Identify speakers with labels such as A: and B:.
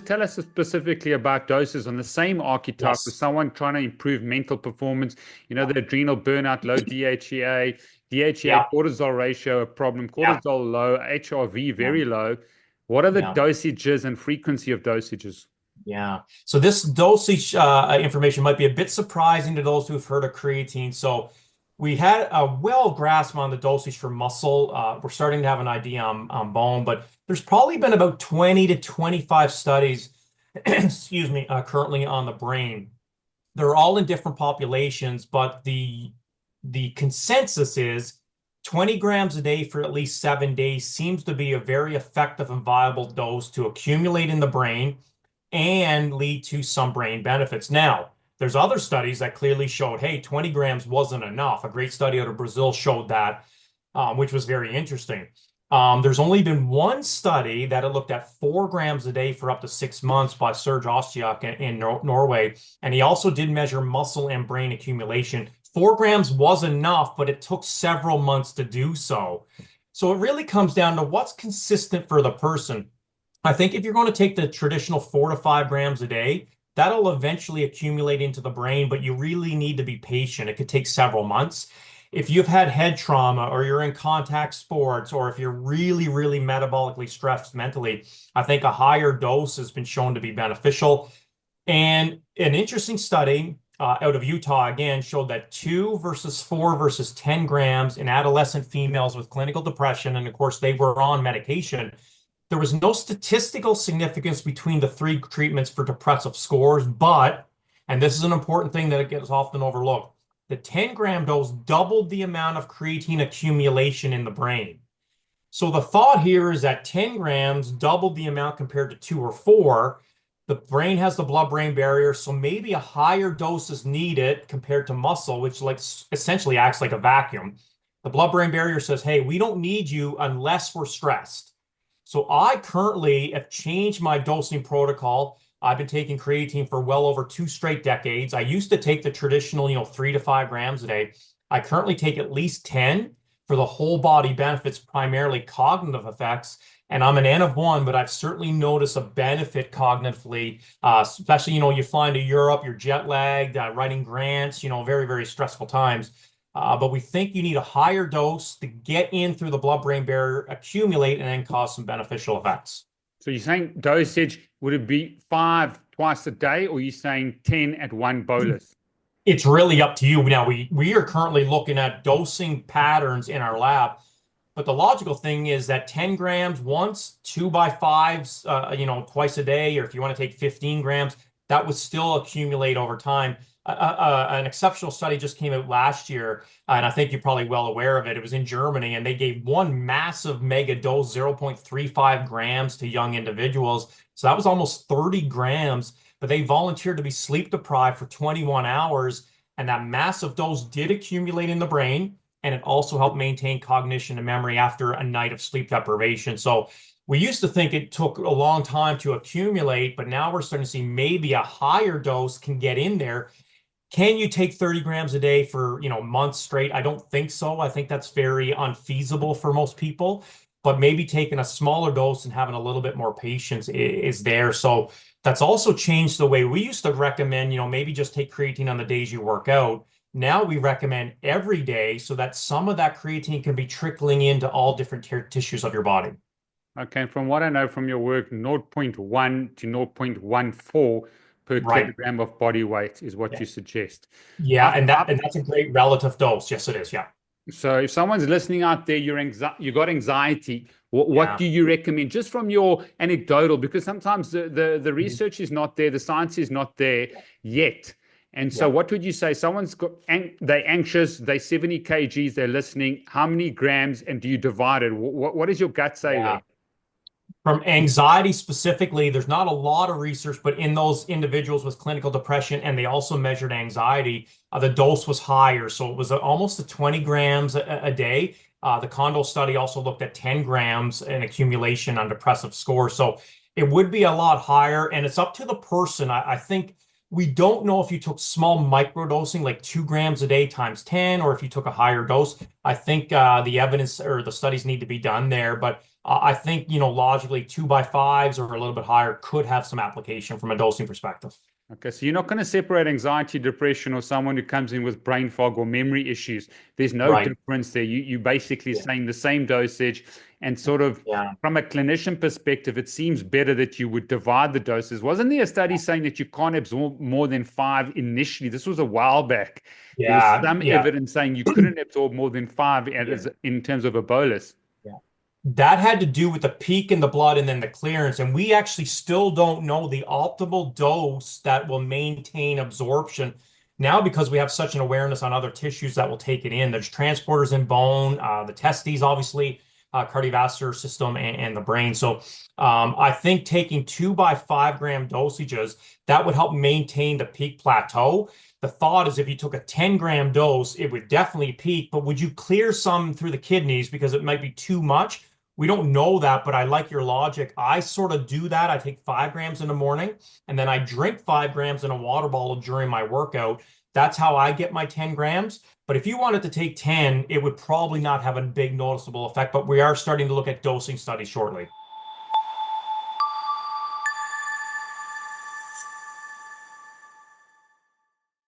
A: Tell us specifically about doses on the same archetype with
B: Yes.
A: someone trying to improve mental performance,
B: Yeah.
A: the adrenal burnout, low DHEA,
B: Yeah.
A: cortisol ratio, a problem,
B: Yeah.
A: cortisol low, HRV
B: Yeah.
A: very low. What are the
B: Yeah.
A: dosages and frequency of dosages?
B: Yeah. So this dosage information might be a bit surprising to those who've heard of creatine. So we had a well grasp on the dosage for muscle. We're starting to have an idea on bone, but there's probably been about 20 to 25 studies, excuse me, currently on the brain. They're all in different populations, but the consensus is 20 grams a day for at least 7 days seems to be a very effective and viable dose to accumulate in the brain and lead to some brain benefits. Now, there's other studies that clearly showed, hey, 20 grams wasn't enough. A great study out of Brazil showed that, which was very interesting. There's only been one study that it looked at 4 grams a day for up to 6 months by Serge Ostiak in Norway. And he also did measure muscle and brain accumulation. 4 grams was enough, but it took several months to do so. So it really comes down to what's consistent for the person. I think if you're going to take the traditional 4 to 5 grams a day, that'll eventually accumulate into the brain, but you really need to be patient. It could take several months. If you've had head trauma or you're in contact sports or if you're really, really metabolically stressed mentally, I think a higher dose has been shown to be beneficial. And an interesting study out of Utah again showed that 2 versus 4 versus 10 grams in adolescent females with clinical depression, and of course they were on medication. There was no statistical significance between the three treatments for depressive scores, but, and this is an important thing that gets often overlooked, the 10-gram dose doubled the amount of creatine accumulation in the brain. So the thought here is that 10 grams doubled the amount compared to 2 or 4. The brain has the blood-brain barrier, so maybe a higher dose is needed compared to muscle, which like essentially acts like a vacuum. The blood-brain barrier says, hey, we don't need you unless we're stressed. So I currently have changed my dosing protocol. I've been taking creatine for well over 2 straight decades. I used to take the traditional, 3 to 5 grams a day. I currently take at least 10 for the whole body benefits, primarily cognitive effects. And I'm an N of 1, but I've certainly noticed a benefit cognitively, especially, you fly into Europe, you're jet lagged, writing grants, very, very stressful times. But we think you need a higher dose to get in through the blood-brain barrier, accumulate, and then cause some beneficial effects.
A: So you're saying dosage, would it be 5 twice a day, or are you saying 10 at one bolus?
B: It's really up to you. Now, we are currently looking at dosing patterns in our lab, but the logical thing is that 10 grams once, 2 by 5s, twice a day, or if you want to take 15 grams, that would still accumulate over time. An exceptional study just came out last year, and I think you're probably well aware of it. It was in Germany, and they gave one massive mega dose, 0.35 grams to young individuals. So that was almost 30 grams, but they volunteered to be sleep deprived for 21 hours, and that massive dose did accumulate in the brain, and it also helped maintain cognition and memory after a night of sleep deprivation. So we used to think it took a long time to accumulate, but now we're starting to see maybe a higher dose can get in there. Can you take 30 grams a day for, months straight? I don't think so. I think that's very unfeasible for most people, but maybe taking a smaller dose and having a little bit more patience is there. So that's also changed the way we used to recommend, maybe just take creatine on the days you work out. Now we recommend every day so that some of that creatine can be trickling into all different tissues of your body.
A: Okay, from what I know from your work, zero point 0.1 to 0.14 per
B: Right.
A: kilogram of body weight is what
B: Yeah.
A: you suggest.
B: Yeah,
A: I've,
B: and
A: I've,
B: that's a great relative dose. Yes, it is. Yeah.
A: so if someone's listening out there, you got anxiety, what
B: Yeah.
A: do you recommend? Just from your anecdotal, because sometimes the
B: Mhm.
A: research is not there, the science is not there yet. And so
B: Yeah.
A: what would you say? Someone's got, they're anxious, they're 70 kgs, they're listening. How many grams and do you divide it? What does your gut say there?
B: Yeah. From anxiety specifically, there's not a lot of research, but in those individuals with clinical depression, and they also measured anxiety, the dose was higher. So it was almost to 20 grams a day. The Kondo study also looked at 10 grams in accumulation on depressive scores. So it would be a lot higher, and it's up to the person. I think We don't know if you took small microdosing, like 2 grams a day times 10, or if you took a higher dose. I think the evidence or the studies need to be done there. But I think, logically 2x5s or a little bit higher could have some application from a dosing perspective.
A: Okay, so you're not going to separate anxiety, depression, or someone who comes in with brain fog or memory issues. There's no
B: Right.
A: difference there. You basically
B: Yeah.
A: saying the same dosage, and sort of
B: Yeah.
A: from a clinician perspective, it seems better that you would divide the doses. Wasn't there a study saying that you can't absorb more than 5 initially? This was a while back. There was
B: Yeah.
A: some
B: Yeah.
A: evidence saying you couldn't absorb more than 5
B: Yeah.
A: in terms of a bolus.
B: Yeah. That had to do with the peak in the blood and then the clearance. And we actually still don't know the optimal dose that will maintain absorption now because we have such an awareness on other tissues that will take it in. There's transporters in bone, the testes, obviously, cardiovascular system, and the brain. So I think taking 2x5 gram dosages, that would help maintain the peak plateau. The thought is if you took a 10-gram dose, it would definitely peak, but would you clear some through the kidneys because it might be too much? We don't know that, but I like your logic. I sort of do that. I take 5 grams in the morning and then I drink 5 grams in a water bottle during my workout. That's how I get my 10 grams. But if you wanted to take 10, it would probably not have a big noticeable effect. But we are starting to look at dosing studies shortly.